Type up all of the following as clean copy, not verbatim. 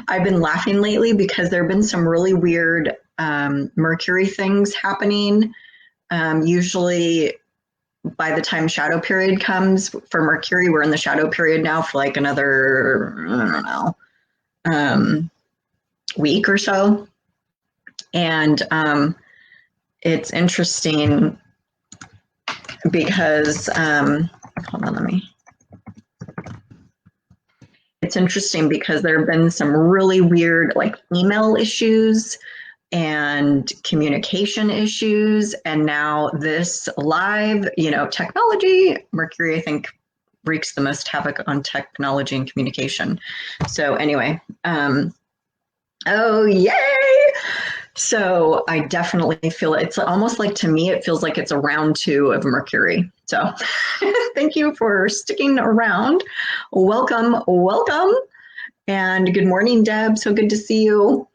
I've been laughing lately because there have been some really weird Mercury things happening. Usually by the time shadow period comes for Mercury, we're in the shadow period now for like another, I don't know, week or so. And it's interesting because, hold on, it's interesting because there have been some really weird like email issues and communication issues. And now this live, technology, Mercury, I think, wreaks the most havoc on technology and communication. So anyway, oh, yay! So I definitely feel it's almost like, to me, it feels like it's a round 2 of Mercury. So thank you for sticking around. Welcome, welcome. And good morning, Deb. So good to see you.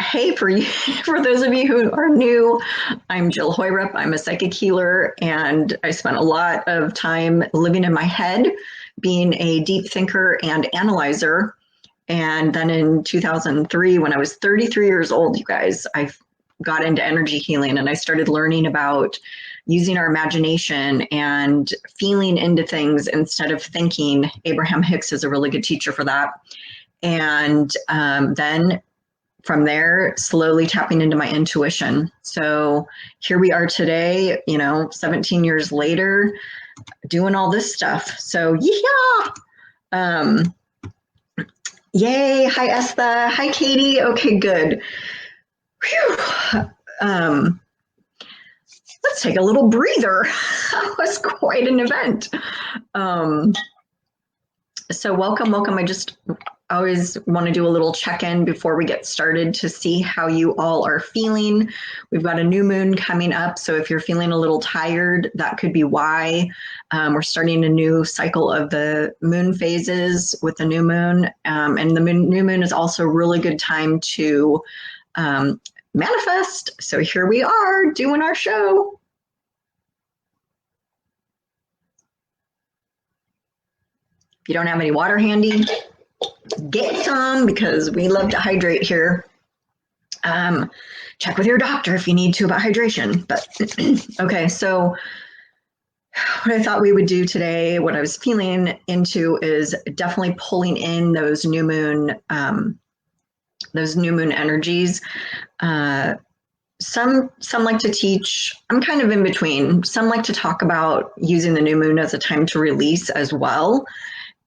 Hey, for those of you who are new, I'm Jill Hoyrup. I'm a psychic healer, and I spent a lot of time living in my head, being a deep thinker and analyzer. And then in 2003, when I was 33 years old, you guys, I got into energy healing, and I started learning about using our imagination and feeling into things instead of thinking. Abraham Hicks is a really good teacher for that. And then from there, slowly tapping into my intuition. So here we are today, 17 years later, doing all this stuff. So yeah. Yay. Hi, Estha. Hi, Katie. Okay, good. Whew. Let's take a little breather. That was quite an event. So welcome. I just always want to do a little check-in before we get started to see how you all are feeling. We've got a new moon coming up, so if you're feeling a little tired, that could be why. We're starting a new cycle of the moon phases with the new moon, and the new moon is also a really good time to manifest. So here we are doing our show. If you don't have any water handy, get some, because we love to hydrate here. Check with your doctor if you need to about hydration. But okay, so what I thought we would do today, what I was feeling into, is definitely pulling in those new moon energies. Some like to teach. I'm kind of in between. Some like to talk about using the new moon as a time to release as well,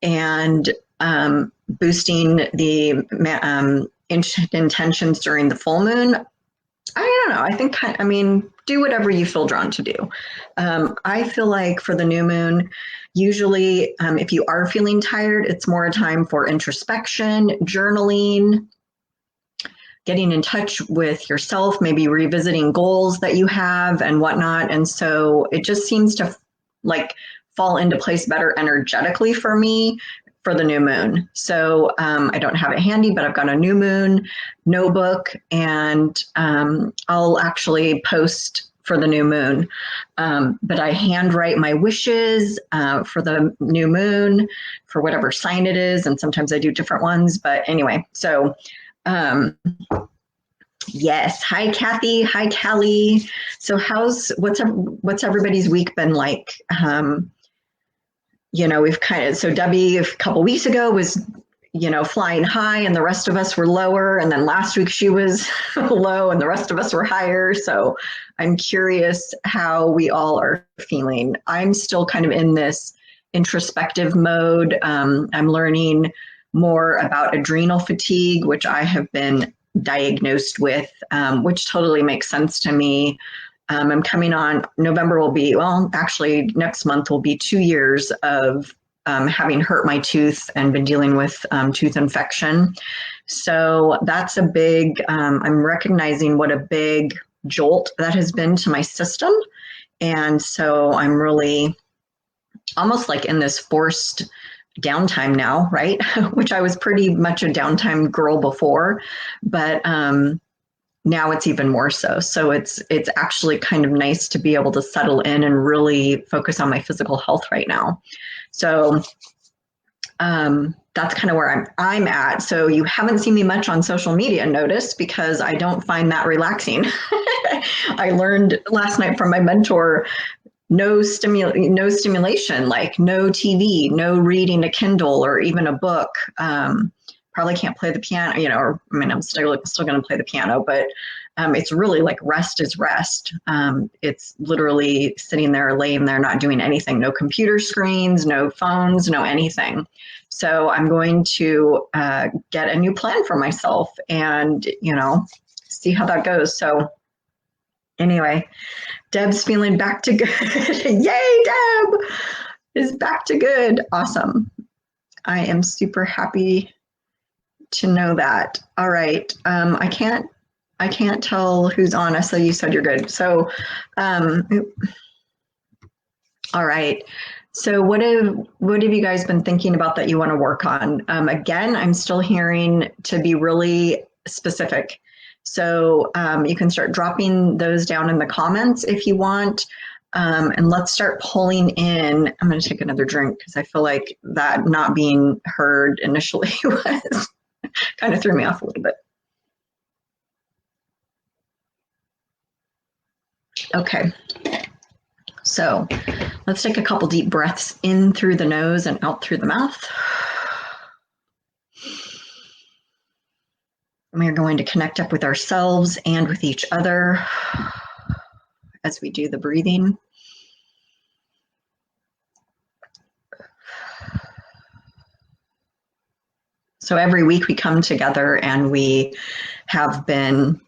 and boosting the intentions during the full moon. I don't know. I think, do whatever you feel drawn to do. I feel like for the new moon, usually if you are feeling tired, it's more a time for introspection, journaling, getting in touch with yourself, maybe revisiting goals that you have and whatnot. And so it just seems to fall into place better energetically for me for the new moon. So I don't have it handy, but I've got a new moon notebook, and I'll actually post for the new moon. But I handwrite my wishes for the new moon, for whatever sign it is, and sometimes I do different ones. But anyway, so yes. Hi, Kathy. Hi, Callie. So what's everybody's week been like? We've so Debbie a couple weeks ago was, flying high, and the rest of us were lower. And then last week she was low and the rest of us were higher. So I'm curious how we all are feeling. I'm still kind of in this introspective mode. I'm learning more about adrenal fatigue, which I have been diagnosed with, which totally makes sense to me. I'm coming on, November will be, actually next month will be 2 years of having hurt my tooth and been dealing with tooth infection. So that's a big, I'm recognizing what a big jolt that has been to my system. And so I'm really almost like in this forced downtime now, right? Which I was pretty much a downtime girl before, but now it's even more so. So it's actually kind of nice to be able to settle in and really focus on my physical health right now. So that's kind of where I'm at. So you haven't seen me much on social media, notice, because I don't find that relaxing. I learned last night from my mentor, no stimulation, like no TV, no reading a Kindle or even a book. Probably can't play the piano, or I mean, I'm still going to play the piano, but it's really like rest is rest. It's literally sitting there, laying there, not doing anything, no computer screens, no phones, no anything. So I'm going to get a new plan for myself and, see how that goes. So anyway, Deb's feeling back to good. Yay, Deb is back to good. Awesome. I am super happy to know that. All right. I can't tell who's on us, so you said you're good. So, all right. So what have you guys been thinking about that you want to work on? Again, I'm still hearing to be really specific. So you can start dropping those down in the comments if you want. And let's start pulling in. I'm going to take another drink because I feel like that not being heard initially was kind of threw me off a little bit. Okay. So let's take a couple deep breaths in through the nose and out through the mouth. And we are going to connect up with ourselves and with each other as we do the breathing. So every week we come together, and we have been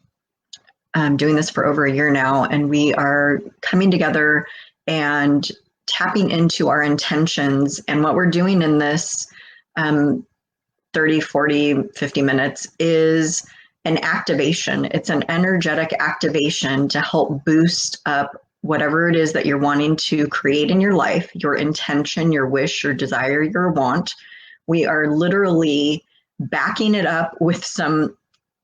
doing this for over a year now, and we are coming together and tapping into our intentions. And what we're doing in this 30, 40, 50 minutes is an activation. It's an energetic activation to help boost up whatever it is that you're wanting to create in your life, your intention, your wish, your desire, your want. We are literally backing it up with some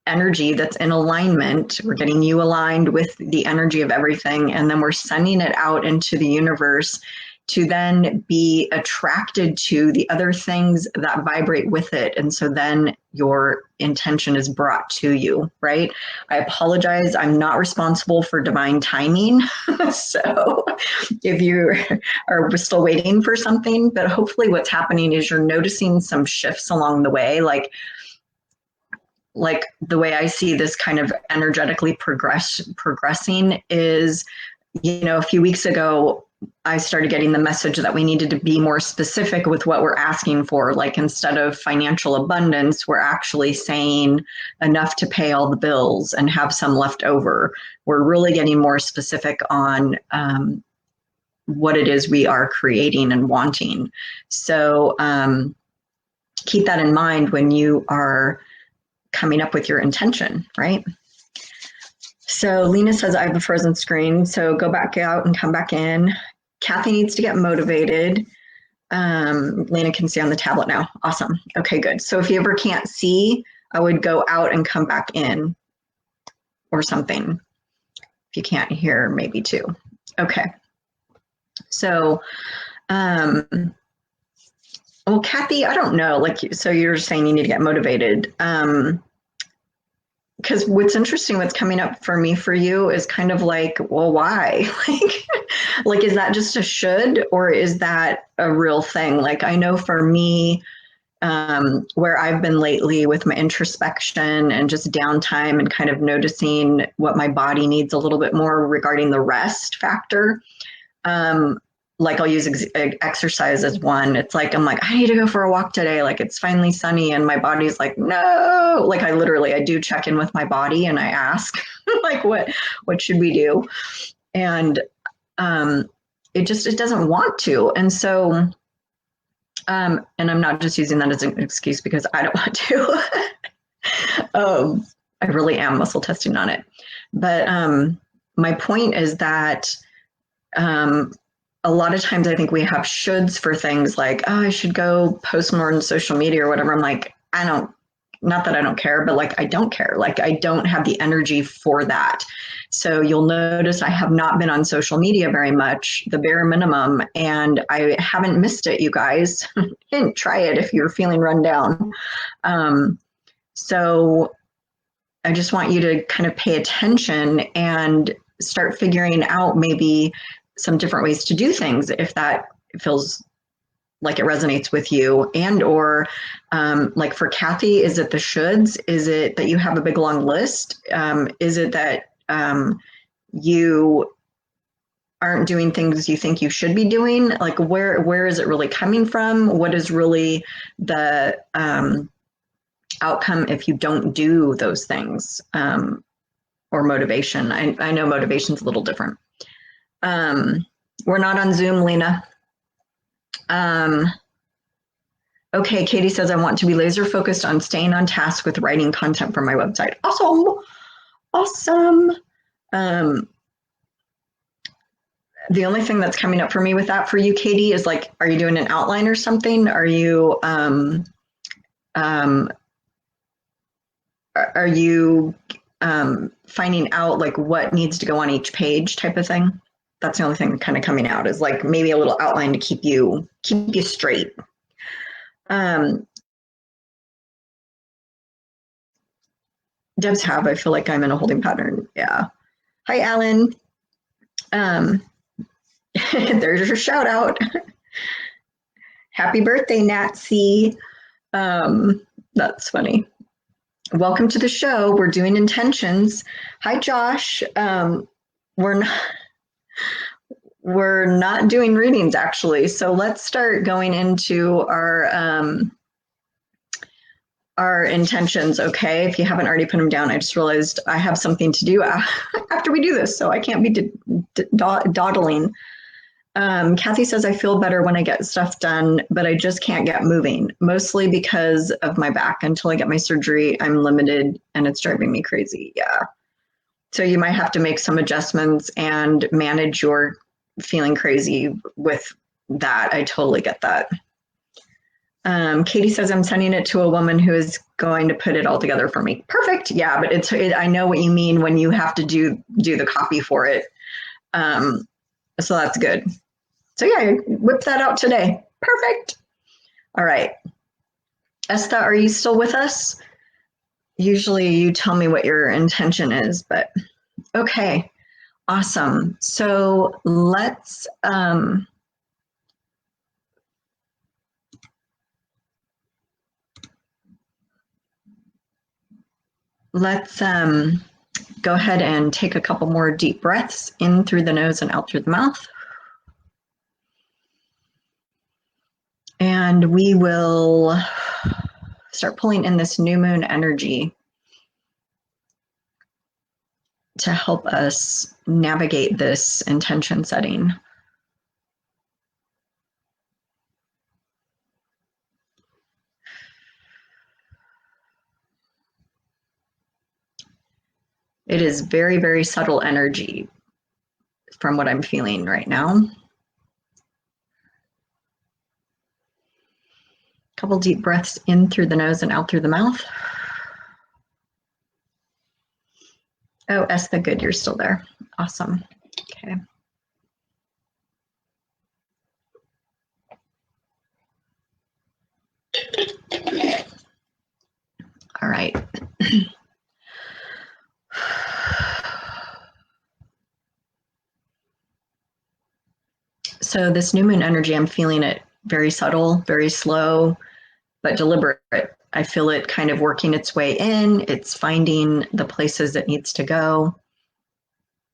energy that's in alignment. We're getting you aligned with the energy of everything, and then we're sending it out into the universe to then be attracted to the other things that vibrate with it. And so then your intention is brought to you, right? I apologize. I'm not responsible for divine timing. So if you are still waiting for something, but hopefully what's happening is you're noticing some shifts along the way, like the way I see this kind of energetically progressing is, a few weeks ago, I started getting the message that we needed to be more specific with what we're asking for. Like, instead of financial abundance, we're actually saying enough to pay all the bills and have some left over. We're really getting more specific on what it is we are creating and wanting. So keep that in mind when you are coming up with your intention, right? So Lena says, I have a frozen screen, so go back out and come back in. Kathy needs to get motivated. Lena can see on the tablet now. Awesome. Okay, good. So if you ever can't see, I would go out and come back in or something. If you can't hear, maybe too. Okay. So, well, Kathy, I don't know. So you're saying you need to get motivated. Because what's interesting, what's coming up for me for you is kind of like, well, why? like, is that just a should, or is that a real thing? Like, I know for me, where I've been lately with my introspection and just downtime and kind of noticing what my body needs a little bit more regarding the rest factor. Like, I'll use exercise as one. It's like, I'm like, I need to go for a walk today. Like, it's finally sunny, and my body's like, no. Like, I do check in with my body, and I ask, like, what should we do? And it doesn't want to. And so, and I'm not just using that as an excuse because I don't want to. I really am muscle testing on it. But my point is that a lot of times I think we have shoulds for things like, oh, I should go post more on social media or whatever. I'm like, I not that I don't care, but like I don't care. Like I don't have the energy for that. So you'll notice I have not been on social media very much, the bare minimum, and I haven't missed it, you guys. Hint, try it if you're feeling run down. So I just want you to kind of pay attention and start figuring out maybe some different ways to do things if that feels like it resonates with you. And or like for Kathy, is it the shoulds? Is it that you have a big long list? Is it that you aren't doing things you think you should be doing? Like where is it really coming from? What is really the outcome if you don't do those things? Or motivation. I know motivation's a little different. We're not on Zoom, Lena. Okay, Katie says, I want to be laser focused on staying on task with writing content for my website. Awesome. Awesome. The only thing that's coming up for me with that for you, Katie, is like, are you doing an outline or something? Are you finding out like what needs to go on each page type of thing? That's the only thing kind of coming out, is like maybe a little outline to keep you straight. Devs have, I feel like I'm in a holding pattern. Yeah. Hi, Alan. There's your shout out. Happy birthday, Natsy. That's funny. Welcome to the show. We're doing intentions. Hi, Josh. We're not doing readings actually. So let's start going into our intentions. Okay. If you haven't already put them down, I just realized I have something to do after we do this, so I can't be dawdling. Kathy says, I feel better when I get stuff done, but I just can't get moving, mostly because of my back. Until I get my surgery, I'm limited and it's driving me crazy. Yeah. So you might have to make some adjustments and manage your feeling crazy with that. I totally get that. Katie says, I'm sending it to a woman who is going to put it all together for me. Perfect. Yeah, but I know what you mean when you have to do the copy for it. So that's good. So yeah, whip that out today. Perfect. All right. Estha, are you still with us? Usually you tell me what your intention is, but okay. Awesome. So let's go ahead and take a couple more deep breaths in through the nose and out through the mouth. And we will start pulling in this new moon energy to help us navigate this intention setting. It is very, very subtle energy from what I'm feeling right now. Couple deep breaths in through the nose and out through the mouth. Oh, Estha, good, you're still there. Awesome. Okay. All right. So this new moon energy, I'm feeling it very subtle, very slow, but deliberate. I feel it kind of working its way in. It's finding the places it needs to go.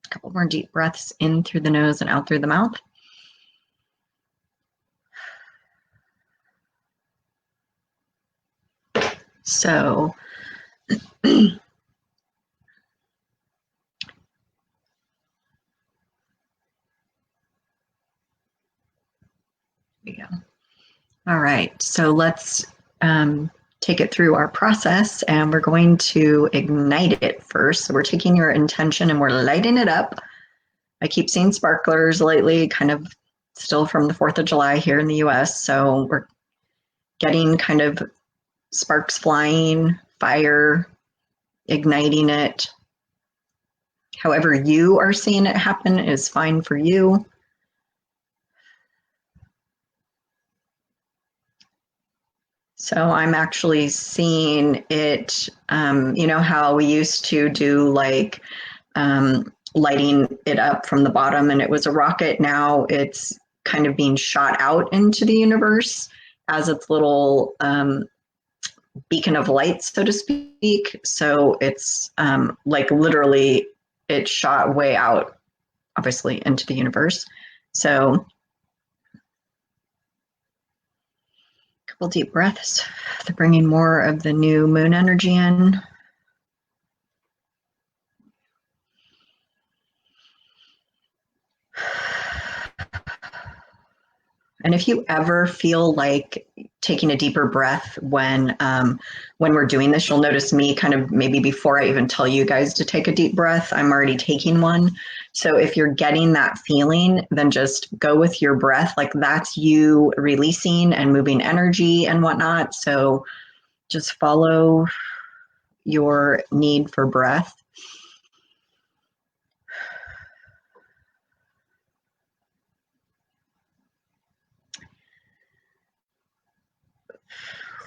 A couple more deep breaths in through the nose and out through the mouth. So we go. All right, so let's take it through our process, and we're going to ignite it first. So we're taking your intention and we're lighting it up. I keep seeing sparklers lately, kind of still from the 4th of July here in the US. So we're getting kind of sparks flying, fire, igniting it. However you are seeing it happen is fine for you. So I'm actually seeing it, you know how we used to do like lighting it up from the bottom and it was a rocket. Now it's kind of being shot out into the universe as its little beacon of light, so to speak. So it's like literally it shot way out, obviously, into the universe. So a couple deep breaths. They're bringing more of the new moon energy in. And if you ever feel like taking a deeper breath when we're doing this, you'll notice me kind of maybe before I even tell you guys to take a deep breath, I'm already taking one. So if you're getting that feeling, then just go with your breath. Like that's you releasing and moving energy and whatnot. So just follow your need for breath.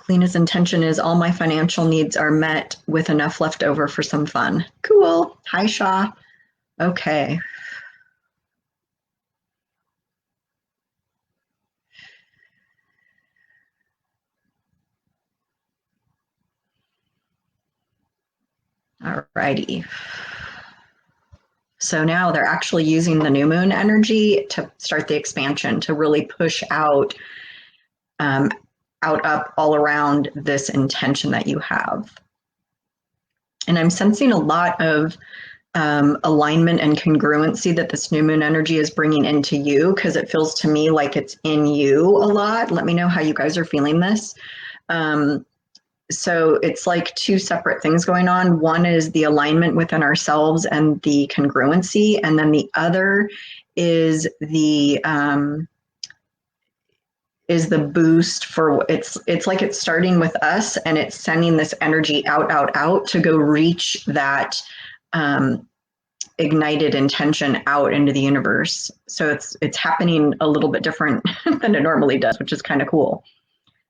Lena's intention is all my financial needs are met with enough left over for some fun. Cool. Hi, Shaw. Okay. All righty. So now they're actually using the new moon energy to start the expansion, to really push out, up, all around this intention that you have. And I'm sensing a lot of alignment and congruency that this new moon energy is bringing into you, because it feels to me like it's in you a lot. Let me know how you guys are feeling this. So it's like two separate things going on. One is the alignment within ourselves and the congruency, and then the other is the boost for it's like it's starting with us and it's sending this energy out to go reach that ignited intention out into the universe. So it's happening a little bit different than it normally does, which is kind of cool.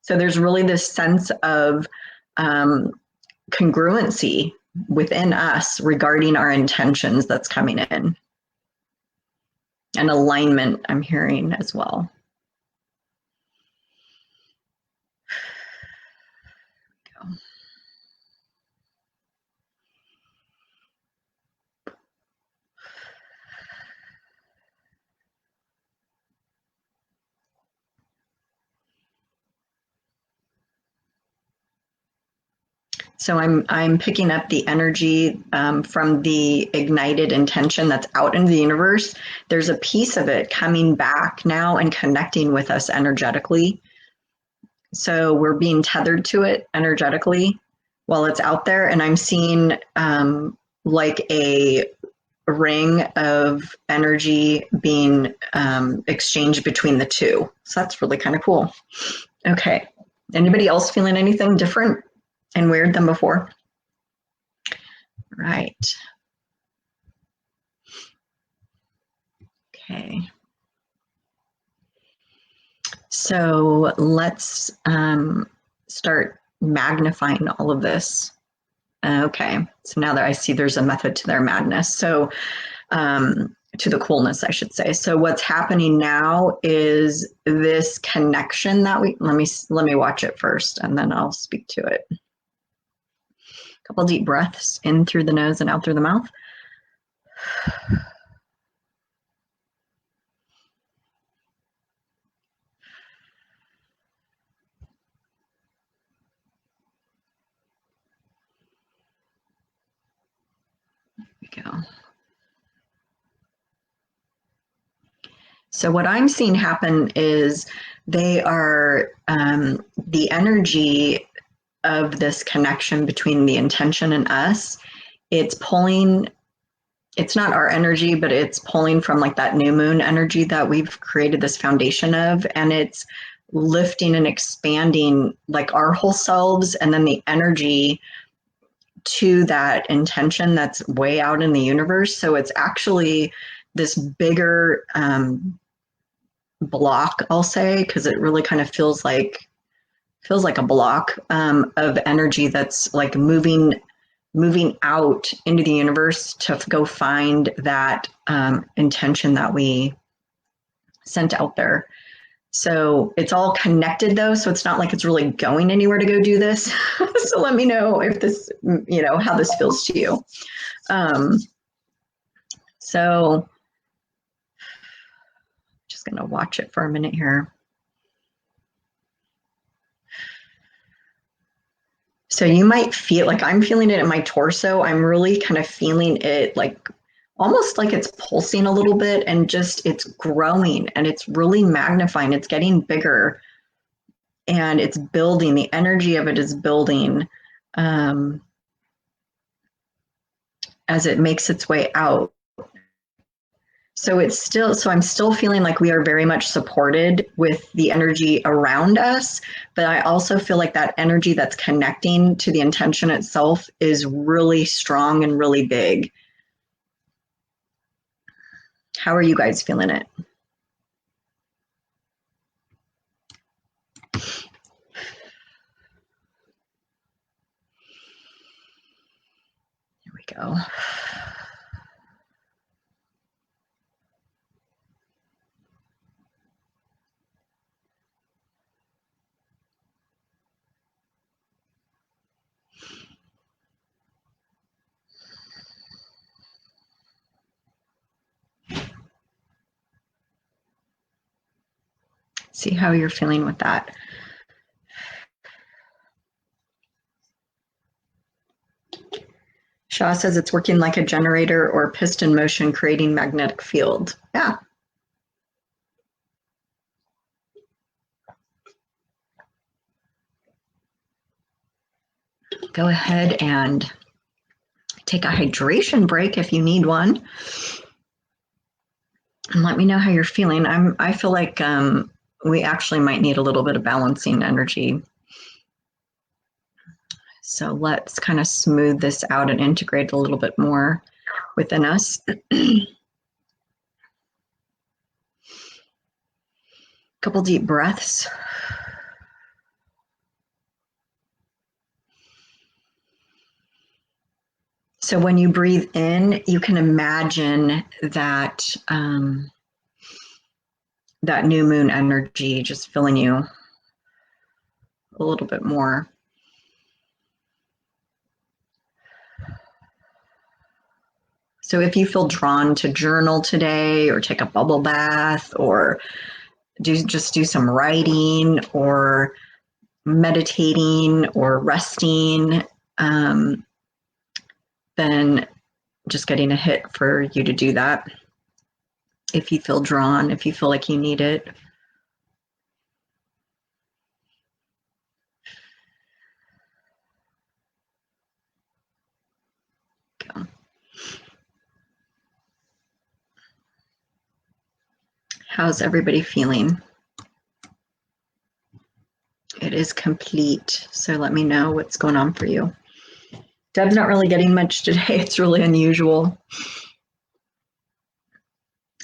So there's really this sense of congruency within us regarding our intentions that's coming in. And alignment, I'm hearing as well. Go. So I'm picking up the energy from the ignited intention that's out into the universe. There's a piece of it coming back now and connecting with us energetically. So we're being tethered to it energetically while it's out there. And I'm seeing like a ring of energy being exchanged between the two. So that's really kind of cool. Okay. Anybody else feeling anything different and weird than before? Right. Okay. So let's start magnifying all of this. Okay, so now that I see there's a method to their madness. So to the coolness, I should say. So what's happening now is this connection that let me watch it first and then I'll speak to it. Couple deep breaths in through the nose and out through the mouth. There we go. So what I'm seeing happen is they are the energy of this connection between the intention and us. It's pulling, it's not our energy, but it's pulling from like that new moon energy that we've created this foundation of, and it's lifting and expanding like our whole selves, and then the energy to that intention that's way out in the universe. So it's actually this bigger block, I'll say, because it really kind of feels like a block of energy that's like moving out into the universe to go find that intention that we sent out there. So it's all connected though, so it's not like it's really going anywhere to go do this. So let me know if this, how this feels to you. So just gonna watch it for a minute here. So you might feel like I'm feeling it in my torso. I'm really kind of feeling it like almost like it's pulsing a little bit, and just it's growing and it's really magnifying. It's getting bigger and it's building. The energy of it is building as it makes its way out. So I'm still feeling like we are very much supported with the energy around us, but I also feel like that energy that's connecting to the intention itself is really strong and really big. How are you guys feeling it? Here we go. See how you're feeling with that. Shaw says it's working like a generator or piston motion, creating magnetic field. Yeah. Go ahead and take a hydration break if you need one. And let me know how you're feeling. I feel like we actually might need a little bit of balancing energy. So let's kind of smooth this out and integrate a little bit more within us. Couple deep breaths. So when you breathe in, you can imagine that that new moon energy just filling you a little bit more. So if you feel drawn to journal today or take a bubble bath or just do some writing or meditating or resting, then just getting a hit for you to do that. If you feel drawn, if you feel like you need it. Go. How's everybody feeling? It is complete, so let me know what's going on for you. Deb's not really getting much today. It's really unusual.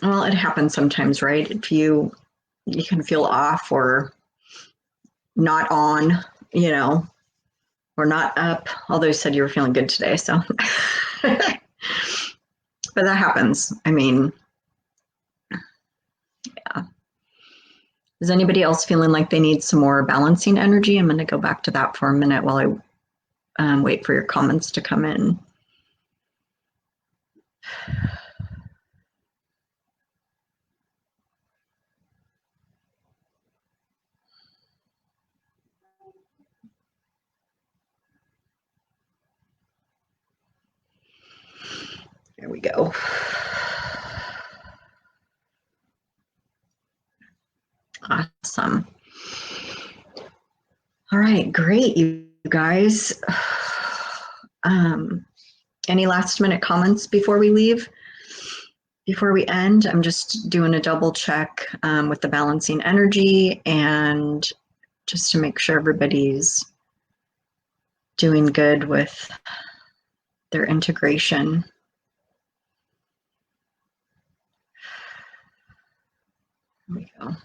Well, it happens sometimes, right? If you can feel off or not on, or not up, although you said you were feeling good today, so. But that happens. I mean, yeah. Is anybody else feeling like they need some more balancing energy? I'm going to go back to that for a minute while I wait for your comments to come in. There we go. Awesome. All right, great, you guys. Any last minute comments before we leave? Before we end, I'm just doing a double check with the balancing energy and just to make sure everybody's doing good with their integration. Here we go.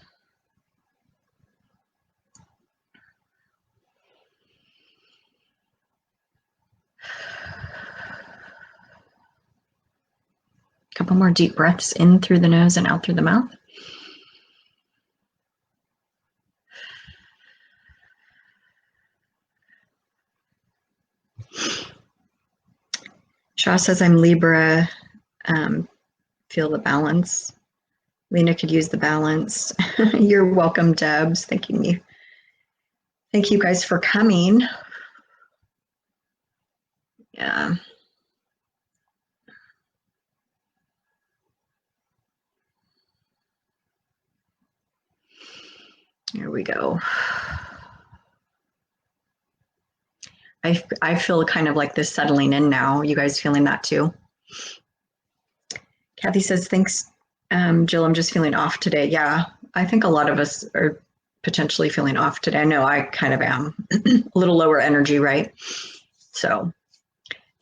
Couple more deep breaths in through the nose and out through the mouth. Shaw says, I'm Libra. Feel the balance. Lena could use the balance. You're welcome, Debs. Thank you guys for coming. Yeah. Here we go. I feel kind of like this settling in now. You guys feeling that too? Kathy says, thanks, Jill. I'm just feeling off today. Yeah, I think a lot of us are potentially feeling off today. I know I kind of am. A little lower energy, right? So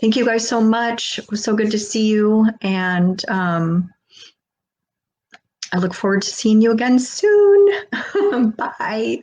thank you guys so much. It was so good to see you. And I look forward to seeing you again soon. Bye.